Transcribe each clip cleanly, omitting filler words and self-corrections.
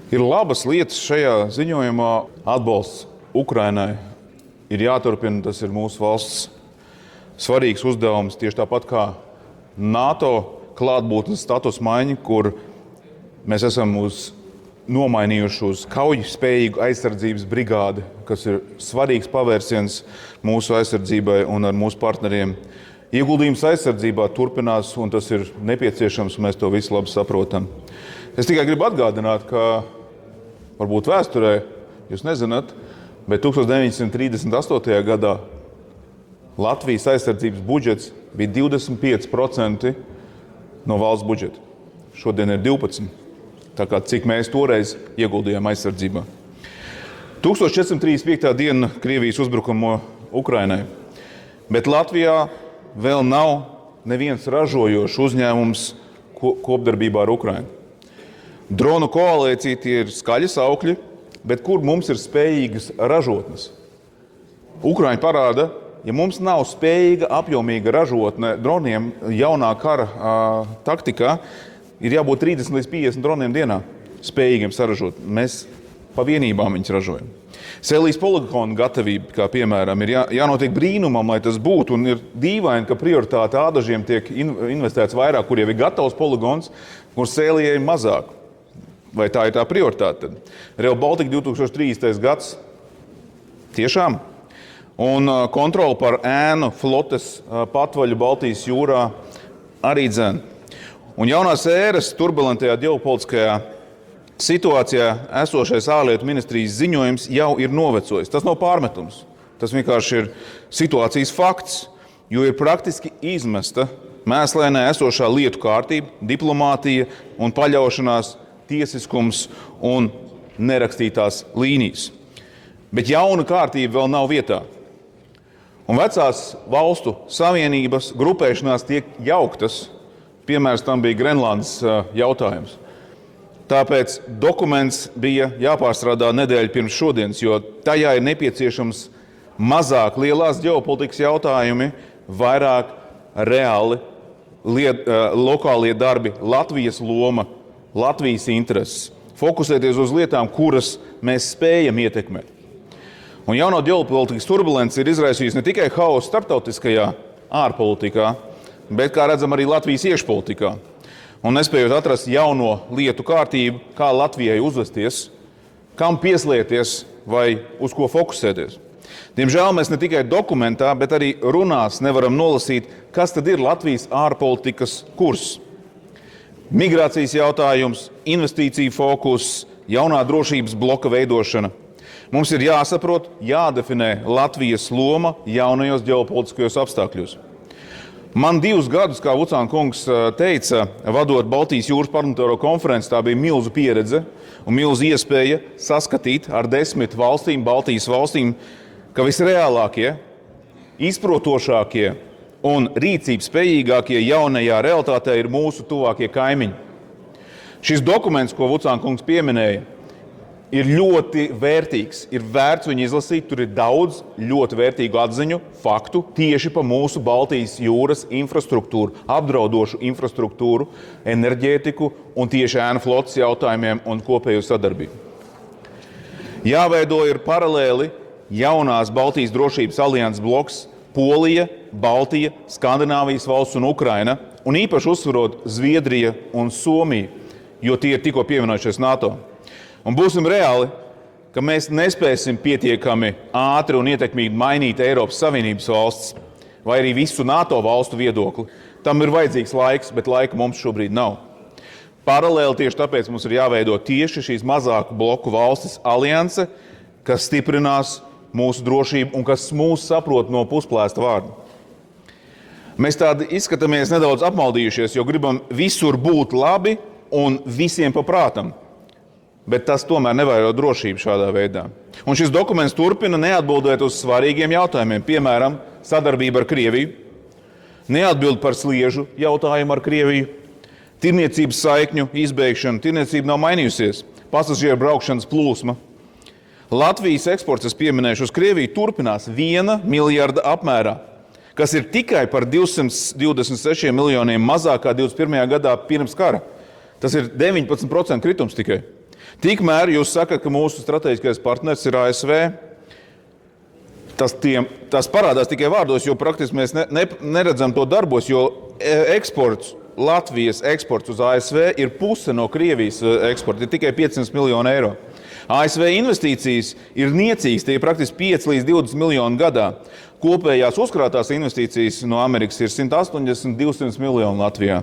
Ir labas lietas šajā ziņojumā. Atbalsts Ukrainai ir jāturpina. Tas ir mūsu valsts svarīgs uzdevums, tieši tāpat kā NATO klātbūtnes status maiņa, kur mēs esam nomainījuši uz kauju spējīgu aizsardzības brigādi, kas ir svarīgs pavērsiens mūsu aizsardzībai un ar mūsu partneriem. Ieguldījums aizsardzībā turpinās, un tas ir nepieciešams, mēs to visu labi saprotam. Es tikai gribu atgādināt, ka varbūt vēsturē jūs nezināt, bet 1938. gadā Latvijas aizsardzības budžets bija 25% no valsts budžeta. Šodien ir 12%. Tā kā cik mēs toreiz ieguldījām aizsardzībā. 1435. diena Krievijas uzbrukuma Ukrainai, bet Latvijā vēl nav neviens ražojošs uzņēmums kopdarbībā ar Ukrainu. Dronu koalīcija tie ir skaļi saukļi, bet kur mums ir spējīgas ražotnes? Ukraiņa parāda, ja mums nav spējīga, apjomīga ražotne droniem jaunā kara taktikā, ir jābūt 30 līdz 50 droniem dienā spējīgiem saražot. Mēs pa vienībām viņus ražojam. Selijas poligona gatavība, kā piemēram, ir jānotiek brīnumam, lai tas būtu, un ir dīvaini, ka prioritāte ādažiem tiek investēts vairāk, kur jau ir gatavs poligons, kur Sēlijai ir mazāk. Vai tā ir tā prioritāte? Rail Baltica 2030. gads tiešām. Un kontroli par ēnu flotes patvaļu Baltijas jūrā arī dzen. Un jaunās ēras turbulentajā ģeopolitiskajā situācijā esošais ārlietu ministrijas ziņojums jau ir novecojis. Tas nav pārmetums. Tas vienkārši ir situācijas fakts, jo ir praktiski izmesta mēslēnē esošā lietu kārtība, diplomātija un paļaušanās, tiesiskums un nerakstītās līnijas. Bet jauna kārtība vēl nav vietā. Un vecās valstu savienības grupēšanās tiek jauktas. Piemērs tam bija Grenlandes jautājums. Tāpēc dokuments bija jāpārstrādā nedēļu pirms šodienas, jo tajā ir nepieciešams mazāk lielās ģeopolitikas jautājumi, vairāk reāli lokālie darbi, Latvijas loma, Latvijas intereses. Fokusēties uz lietām, kuras mēs spējam ietekmēt. Un jauno ģeopolitikas turbulence ir izraisījusi ne tikai haosu starptautiskajā ārpolitikā, bet, kā redzam, arī Latvijas iekšpolitikā. Un nespējot atrast jauno lietu kārtību, kā Latvijai uzvesties, kam pieslieties vai uz ko fokusēties. Diemžēl mēs ne tikai dokumentā, bet arī runās nevaram nolasīt, kas tad ir Latvijas ārpolitikas kurs. Migrācijas jautājums, investīciju fokus, jaunā drošības bloka veidošana. Mums ir jāsaprot, jādefinē Latvijas loma jaunajos ģeopolitiskajos apstākļos. Man 2 gadus, kā Vucāna kungs teica, vadot Baltijas jūras parlamentāro konferenci, tā bija milzu pieredze un milzu iespēja saskatīt ar 10 valstīm, Baltijas valstīm, ka visreālākie, izprotošākie un rīcības spējīgākie jaunajā realitātē ir mūsu tuvākie kaimiņi. Šis dokuments, ko Vucāna kungs pieminēja, ir ļoti vērtīgs. Ir vērts viņu izlasīt, tur ir daudz ļoti vērtīgu atziņu, faktu tieši par mūsu Baltijas jūras infrastruktūru, apdraudošu infrastruktūru, enerģētiku un tieši ēnu flotes jautājumiem un kopējo sadarbību. Jāveido ir paralēli jaunās Baltijas drošības alianses bloks Polija, Baltija, Skandināvijas valsts un Ukraina, un īpaši uzsverot Zviedrija un Somija, jo tie ir tikko pievienojušies NATO. Un būsim reāli, ka mēs nespēsim pietiekami ātri un ietekmīgi mainīt Eiropas Savienības valsts vai arī visu NATO valstu viedokli. Tam ir vajadzīgs laiks, bet laika mums šobrīd nav. Paralēli tieši tāpēc mums ir jāveido tieši šīs mazāku bloku valstis alianse, kas stiprinās mūsu drošību un kas mūs saprot no pusplēsta vārda. Mēs tādi izskatāmies nedaudz apmaldījušies, jo gribam visur būt labi un visiem pa prātam. Bet tas tomēr nevēro drošību šādā veidā. Un šis dokuments turpina neatbildēt uz svarīgiem jautājumiem, piemēram, sadarbība ar Krieviju, neatbild par sliežu jautājumu ar Krieviju, tirniecības saikņu izbeigšana, tirniecība nav mainījusies, pasažieru braukšanas plūsma. Latvijas eksports, es pieminēšu, uz Krieviju turpinās 1 miljarda apmērā, kas ir tikai par 226 miljoniem mazāk kā 21. gadā pirms kara. Tas ir 19% kritums tikai. Tikmēr jūs sakat, ka mūsu strateģiskais partners ir ASV. Tas parādās tikai vārdos, jo praktiski mēs neredzam to darbos, jo Latvijas eksports uz ASV ir puse no Krievijas eksporta, ir tikai 500 miljoni eiro. ASV investīcijas ir niecīgas, tie ir praktiski 5 līdz 20 miljoni gadā. Kopējās uzkrātās investīcijas no Amerikas ir 180–200 miljoni Latvijā.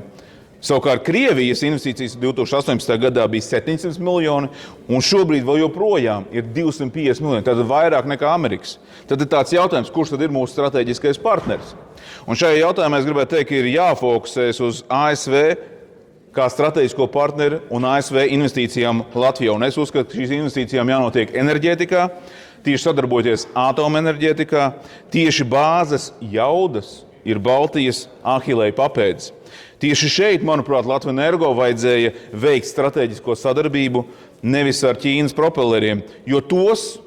Savukārt Krievijas investīcijas 2018. gadā bija 700 miljoni, un šobrīd vēl joprojām ir 250 miljoni, tātad vairāk nekā Amerikas. Tad ir tāds jautājums, kurš tad ir mūsu strateģiskais partners? Un šajā jautājumā es gribētu teikt, ka ir jāfokusēs uz ASV kā strateģisko partneri un ASV investīcijām Latvijā. Un es uzskatu, ka šīs investīcijām jānotiek enerģētikā, tieši sadarbojoties atomenerģētikā, tieši bāzes jaudas ir Baltijas Ahilēja papēdis. Tieši šeit, manuprāt, Latvenergo vajadzēja veikt strateģisko sadarbību nevis ar Ķīnas propelleriem, jo tos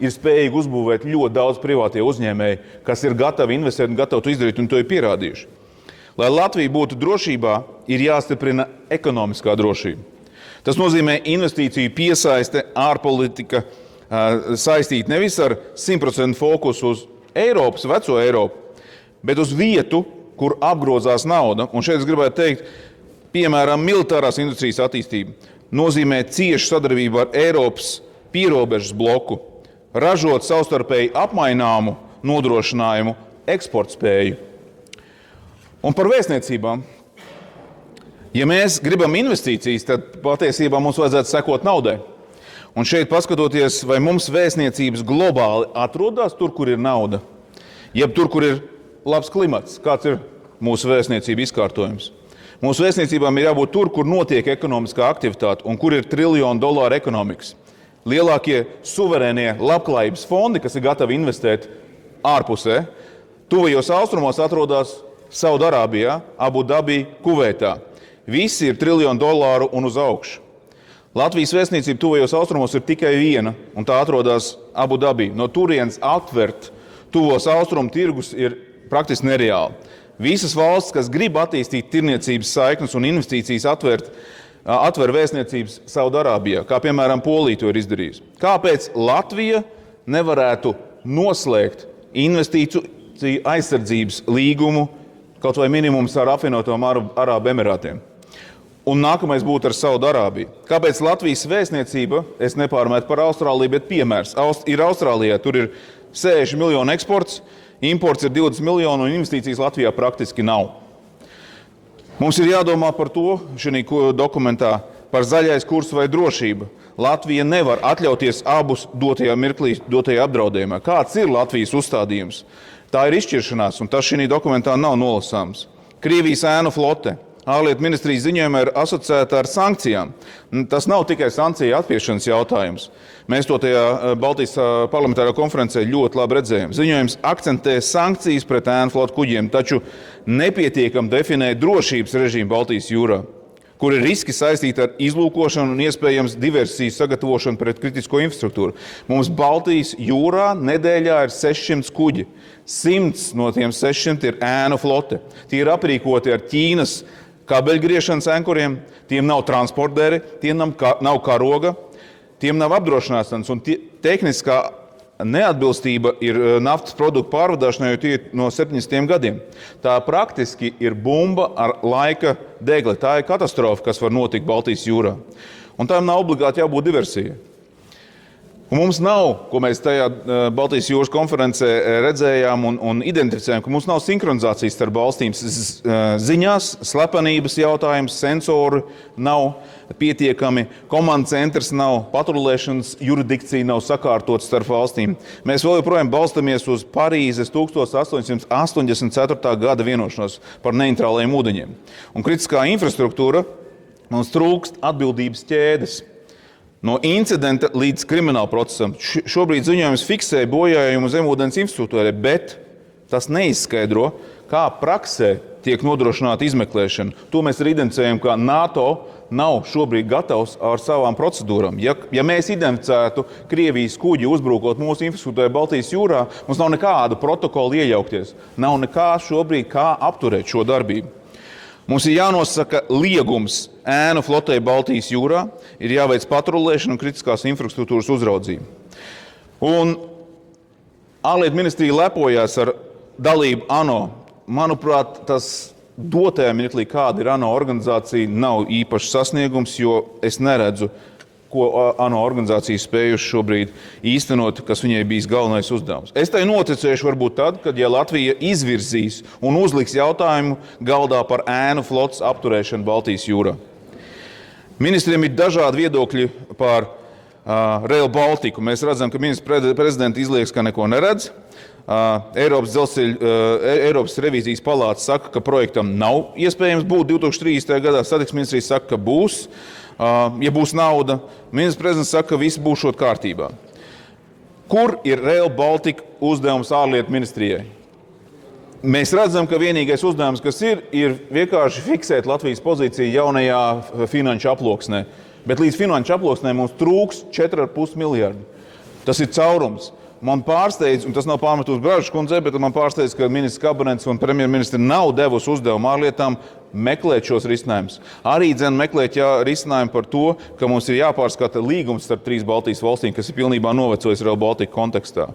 ir spējīgi uzbūvēt ļoti daudz privātie uzņēmēji, kas ir gatavi investēt un gatavi to izdarīt, un to ir pierādījuši. Lai Latvija būtu drošībā, ir jāstiprina ekonomiskā drošība. Tas nozīmē investīciju piesaiste, ārpolitika, saistīt nevis ar 100% fokusu uz Eiropas, veco Eiropu, bet uz vietu, kur apgrozās nauda. Un šeit es gribētu teikt, piemēram, militārās industrijas attīstība nozīmē ciešu sadarbību ar Eiropas pierobežas bloku, ražot savstarpēji apmaināmu nodrošinājumu eksporta spēju. Un par vēstniecībām. Ja mēs gribam investīcijas, tad patiesībā mums vajadzētu sekot naudai. Un šeit paskatoties, vai mums vēstniecības globāli atrodas tur, kur ir nauda, jeb tur, kur ir labs klimats, kāds ir mūsu vēstniecība izkārtojums. Mūsu vēstniecībām ir jābūt tur, kur notiek ekonomiskā aktivitāte un kur ir $1 triljonu ekonomikas. Lielākie suverēnie labklājības fondi, kas ir gatavi investēt ārpusē, tuvajos austrumos atrodas Saudarābijā, Abu Dabi, Kuveitā. Visi ir $1 triljonu un uz augšu. Latvijas vēstniecība tuvajos austrumos ir tikai viena, un tā atrodas Abu Dabi. No turienes atvert tuvos austrumu tirgus ir praktiski nereāli. Visas valstis, kas grib attīstīt tirniecības saiknes un investīcijas, atver vēstniecības Saudarābijā, kā piemēram Polija to ir izdarījusi. Kāpēc Latvija nevarētu noslēgt investīciju aizsardzības līgumu, kaut vai minimums ar apvienotajiem Arābu Emirātiem? Un nākamais būtu ar Saudarābiju. Kāpēc Latvijas vēstniecība, es nepārmetu par Austrāliju, bet piemērs, ir Austrālijā, tur ir 60 miljonu eksports, imports ir 20 miljonu un investīcijas Latvijā praktiski nav. Mums ir jādomā par to, šī dokumentā, par zaļais kurs vai drošība. Latvija nevar atļauties abus dotajā mirklī, dotajā apdraudējumā. Kāds ir Latvijas uzstādījums? Tā ir izšķiršanās, un tas šī dokumentā nav nolasāms. Krievijas ēnu flote. Ārlietu ministrijas ziņojumā ir asociēta ar sankcijām. Tas nav tikai sankciju atpiešanas jautājums. Mēs to tajā Baltijas parlamentārā konferencē ļoti labi redzējām. Ziņojums akcentē sankcijas pret ēnu flotu kuģiem, taču nepietiekam definē drošības režīmu Baltijas jūrā, kur ir riski saistīti ar izlūkošanu un iespējams diversijas sagatavošanu pret kritisko infrastruktūru. Mums Baltijas jūrā nedēļā ir 600 kuģi. 100 no tiem 600 ir ēnu flote. Tie ir aprīkoti ar Ķīnas kabeļgriešanas ankuriem, tiem nav transportderi, tiem nav karoga, tiem nav apdrošināšanas, un tehniskā neatbilstība ir naftas produktu pārvadāšanai, jo tie ir no 70 gadiem. Tā praktiski ir bumba ar laika degli. Tā ir katastrofa, kas var notikt Baltijas jūrā. Un tām nav obligāti jābūt diversijai. Un mums nav, ko mēs tajā Baltijas jūras konferencē redzējām un identificējām, ka mums nav sinhronizācijas starp valstīm ziņās, slepenības jautājums, sensori nav pietiekami, komandas centrs nav, patrulēšanas jurisdikcija nav sakārtot starp valstīm. Mēs vēl joprojām balstamies uz Parīzes 1884. gada vienošanos par neitrālajiem ūdeņiem. Un kritiskā infrastruktūra mums trūkst atbildības ķēdes. No incidenta līdz krimināla procesam. Šobrīd ziņojums fiksē bojājumu zemūdens infrastruktūrai, bet tas neizskaidro, kā praksē tiek nodrošināta izmeklēšana. To mēs arī identificējam, ka NATO nav šobrīd gatavs ar savām procedūrām. Ja mēs identificētu Krievijas kuģi uzbrukot mūsu infrastruktūrai Baltijas jūrā, mums nav nekādu protokolu iejaukties. Nav nekā šobrīd, kā apturēt šo darbību. Mums ir jānosaka liegums ēnu flotei Baltijas jūrā, ir jāveic patrulēšana un kritiskās infrastruktūras uzraudzība. Un ārlietu ministrija lepojās ar dalību ANO. Manuprāt, tas dotajā mirklī, kāda ir ANO organizācija, nav īpašs sasniegums, jo es neredzu, ko ANO organizācija spējuši šobrīd īstenot, kas viņai bijis galvenais uzdevums. Es tai noticēšu varbūt tad, kad ja Latvija izvirzīs un uzliks jautājumu galdā par ēnu flotes apturēšanu Baltijas jūrā. Ministriem ir dažādi viedokļi par Rail Baltiku. Mēs redzam, ka ministrs prezidents izliekas, ka neko neredz. Eiropas revīzijas palāta saka, ka projektam nav iespējams būt 2030. gadā. Satiksmes ministrija saka, ka būs. Ja būs nauda, ministrs prezidents saka, ka viss būs šot kārtībā. Kur ir Rail Baltica uzdevums ārlietu ministrijai? Mēs redzam, ka vienīgais uzdevums, kas ir vienkārši fiksēt Latvijas pozīciju jaunajā finanšu aploksnē. Bet līdz finanšu aploksnē mums trūks 4,5 miljardi. Tas ir caurums. Man pārsteidz, un tas nav pārmetus Bražas kundzei, bet man pārsteidz, ka ministrs kabinets un premjerministri nav devusi uzdevumu ārlietām meklēt šos risinājumus. Arī meklēt risinājumu par to, ka mums ir jāpārskata līgums starp 3 Baltijas valstīm, kas ir pilnībā novecojis Rail Baltica kontekstā.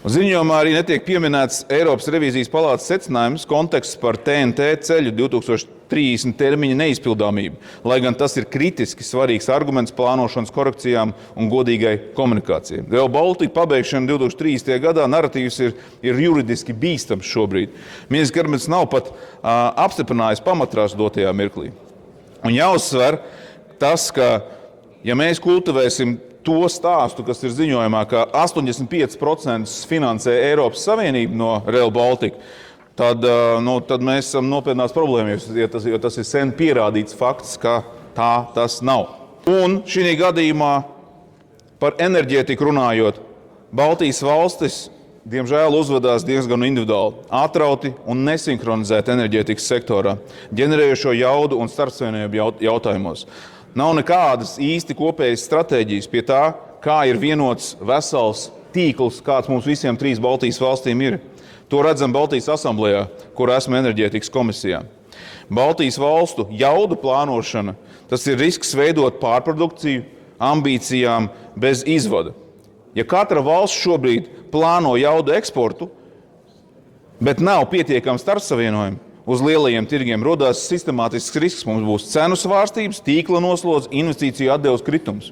Ziņojumā arī netiek pieminēts Eiropas revīzijas palātas secinājums konteksts par TNT ceļu 2030 termiņa neizpildāmību, lai gan tas ir kritiski svarīgs arguments plānošanas korekcijām un godīgai komunikācijai. Rail Baltica pabeigšana 2030. gadā narratīvs ir juridiski bīstams šobrīd. Ministrs kabinets nav pat apstiprinājis pamatrās dotajā mirklī. Un jāuzsver tas, ka ja mēs kultivēsim to stāstu, kas ir ziņojumā, ka 85% finansē Eiropas Savienība no Rail Baltica, tad mēs esam nopietnās problēmas, jo tas ir sen pierādīts fakts, ka tā tas nav. Un šī gadījumā par enerģētiku runājot, Baltijas valstis, diemžēl, uzvedās diezgan individuāli, atrauti un nesinhronizēti enerģētikas sektorā, ģenerējošo jaudu un starpsavienību jautājumos. Nav nekādas īsti kopējas stratēģijas pie tā, kā ir vienots vesels tīkls, kāds mums visiem 3 Baltijas valstīm ir. To redzam Baltijas asamblējā, kur esmu enerģētikas komisijā. Baltijas valstu jaudu plānošana, tas ir risks veidot pārprodukciju, ambīcijām bez izvada. Ja katra valsts šobrīd plāno jaudu eksportu, bet nav pietiekami starpsavienojumi, uz lielajiem tirgiem rodās sistemātisks risks. Mums būs cenu svārstības, tīkla noslodze, investīciju atdevas kritums.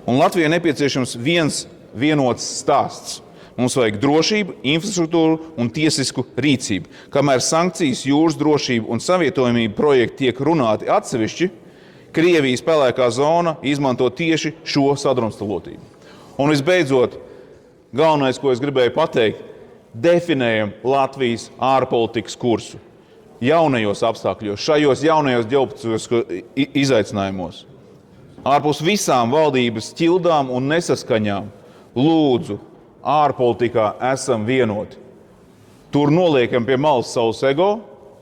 Un Latvijai nepieciešams vienots stāsts. Mums vajag drošību, infrastruktūru un tiesisku rīcību. Kamēr sankcijas, jūras drošība un savietojamība projekti tiek runāti atsevišķi, Krievijas pelēkā zona izmanto tieši šo sadrumstalotību. Un visbeidzot, galvenais, ko es gribēju pateikt, definējam Latvijas ārpolitikas kursu. Jaunajos apstākļos, šajos jaunajos ģeopolitiskos izaicinājumos. Ārpus visām valdības ķildām un nesaskaņām, lūdzu, ārpolitikā esam vienoti. Tur noliekam pie malas savus ego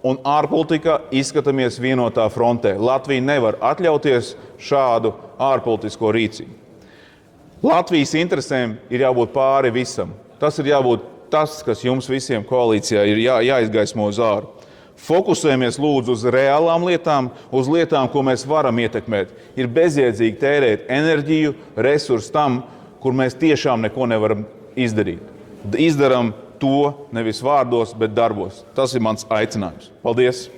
un ārpolitikā izskatāmies vienotā frontē. Latvija nevar atļauties šādu ārpolitisko rīcību. Latvijas interesēm ir jābūt pāri visam. Tas ir jābūt tas, kas jums visiem koalīcijā ir jāizgaismo uz āru. Fokusējamies lūdzu uz reālām lietām, uz lietām, ko mēs varam ietekmēt. Ir bezjēdzīgi tērēt enerģiju, resursus tam, kur mēs tiešām neko nevaram izdarīt. Izdaram to nevis vārdos, bet darbos. Tas ir mans aicinājums. Paldies!